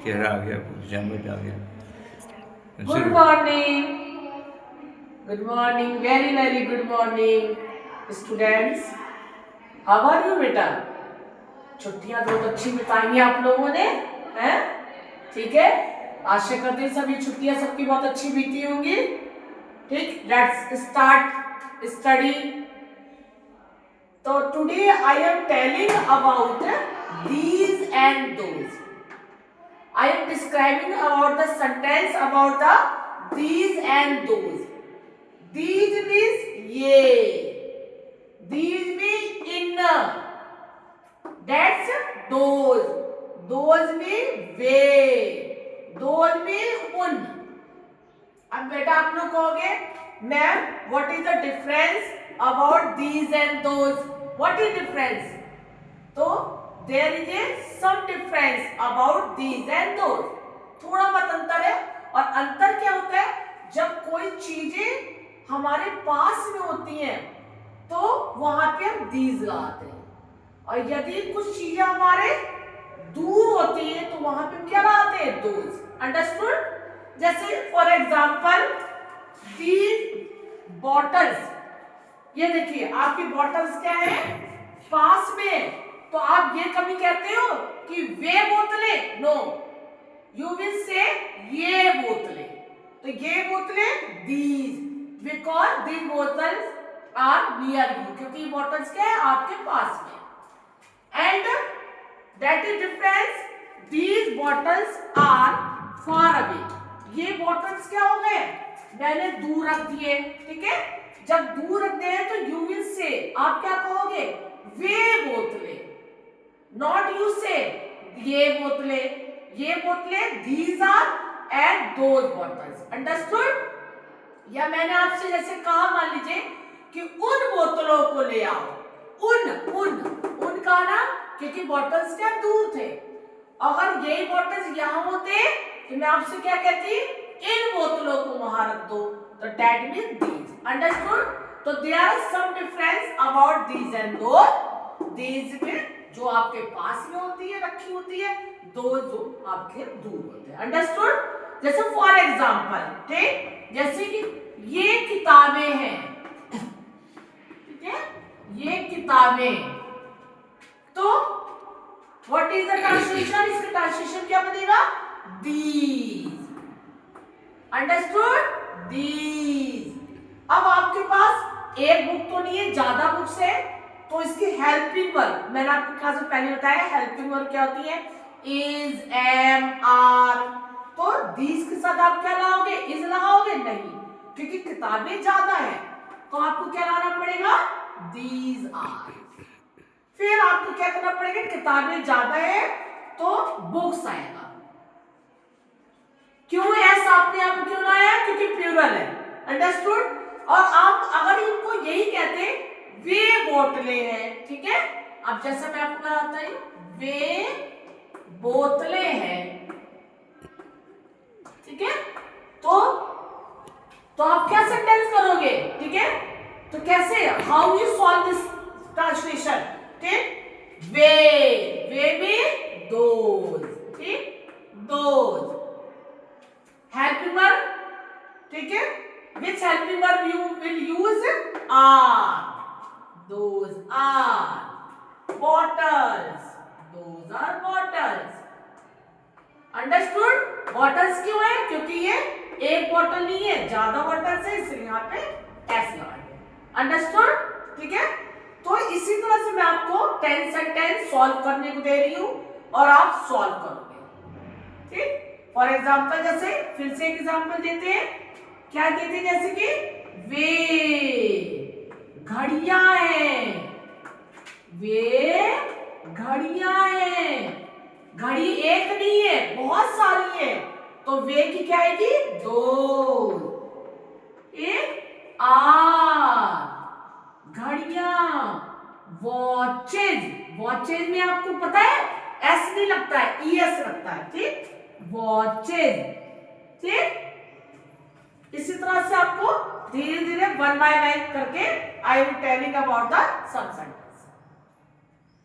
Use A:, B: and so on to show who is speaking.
A: चेहरा आ गया, समझ आ गया।
B: गुड
A: शुरू।
B: Morning, good morning, very very good morning students. How are you बेटा? छुट्टियां बहुत अच्छी बिताई आप लोगों ने, हैं? ठीक है, आशा करते हैं सभी छुट्टियां सबकी बहुत अच्छी बीती होंगी। ठीक, लेट्स स्टार्ट स्टडी। तो today I am telling about these and those. I am describing about the sentence about the these and those. These means ये, these mean in, that's those mean वे, those mean उन। अब बेटा आप लोग कहोगे ma'am what is the difference about these and those, what is difference? तो there is a some difference about these and those, थोड़ा बहुत अंतर है। और अंतर क्या होता है? जब कोई चीजें हमारे पास में होती हैं तो वहां पे हम दीज लगाते हैं, और यदि कुछ चीजें हमारे दूर होती हैं तो वहां पे हम क्या लगाते हैं? दोज। अंडरस्टूड? जैसे फॉर एग्जाम्पल दीज बॉटल्स, ये देखिए आपकी बॉटल्स क्या है? पास में। तो आप ये कभी कहते हो कि वे बोतलें? नो, यू विल से ये बोतलें। तो ये बोतलें these, because these bottles are near you, क्योंकि ये बॉटल्स क्या है? आपके पास में। And that is difference, these bottles are far away. ये बॉटल्स क्या हो गए? मैंने दूर रख दिए। ठीक है, जब दूर रखते हैं तो यू विल से, आप क्या कहोगे? वे बोतलें, नॉट यू से ये बोतलें। ये बोतलें these are and those bottles. Understood? या मैंने आपसे जैसे कहा, मान लीजिए कि उन बोतलों को ले आओ। उन उन कहा ना, क्योंकि बॉटल्स क्या दूर थे। अगर यही बॉटल्स यहां होते तो मैं आपसे क्या कहती? इन बोतलों को वहां रख दो। तो दैट मीन दीज। अंडरस्टूड? तो there are some difference about these and those. These में जो आपके पास में होती है, रखी होती है, दोज जो आपके दूर होते हैं। अंडरस्टूड? जैसे फॉर एग्जांपल, ठीक, जैसे कि ये किताबें हैं, ठीक है, ये किताबें। तो व्हाट इज द ट्रांसलेशन? इसका ट्रांसलेशन क्या बनेगा? दीज। अंडरस्टूड? दीज। अब आपके पास एक बुक तो नहीं है, ज्यादा बुक्स है, तो इसकी हेल्पिंग वर्ब, मैंने आपको क्लास में पहले बताया हेल्पिंग वर्ब क्या होती है? Is, am, are. तो दीज के साथ आप क्या लगाओगे? इज लगाओगे? नहीं, क्योंकि किताबें ज्यादा है, तो आपको क्या लगाना पड़ेगा? These are. फिर आपको क्या करना पड़ेगा? किताबें ज्यादा है तो बुक्स आएगा। क्यों एस आपने यहाँ क्यों लाया? क्योंकि प्लूरल है। अंडरस्टूड? और आप अगर इनको यही कहते वे बोतलें हैं, ठीक है, अब जैसा मैं आपको बताता हूं, वे बोतलें हैं, ठीक है, तो आप क्या सेंटेंस करोगे? ठीक है, तो कैसे, how you solve this translation? ठीक, वे में दोज, ठीक, दोज। हेल्पिंग वर्ब, ठीक है, which helping verb you will use? are, those are bottles, those are bottles। Understood? Bottles क्यों है? क्योंकि ये एक बॉटल नहीं है, ज्यादा बॉटल्स है, इसलिए यहाँ पे एस लगा दिया। अंडरस्टूड? ठीक है, तो इसी तरह से मैं आपको 10 सेंटेंस सॉल्व करने को दे रही हूं और आप सॉल्व करोगे। ठीक, फॉर एग्जाम्पल, जैसे फिर से एग्जाम्पल देते हैं, क्या देते हैं? जैसे कि वे घड़ियां हैं, वे घड़ियां हैं। घड़ी एक नहीं है, बहुत सारी है, तो वे की क्या आएगी? दो। एक आर, घड़ियां। वॉचेज, वॉचेज में आपको पता है एस नहीं लगता है, ई एस लगता है। ठीक, वॉचेज। ठीक, इसी तरह से आपको धीरे धीरे वन बाय वन करके I am telling about the some sentence.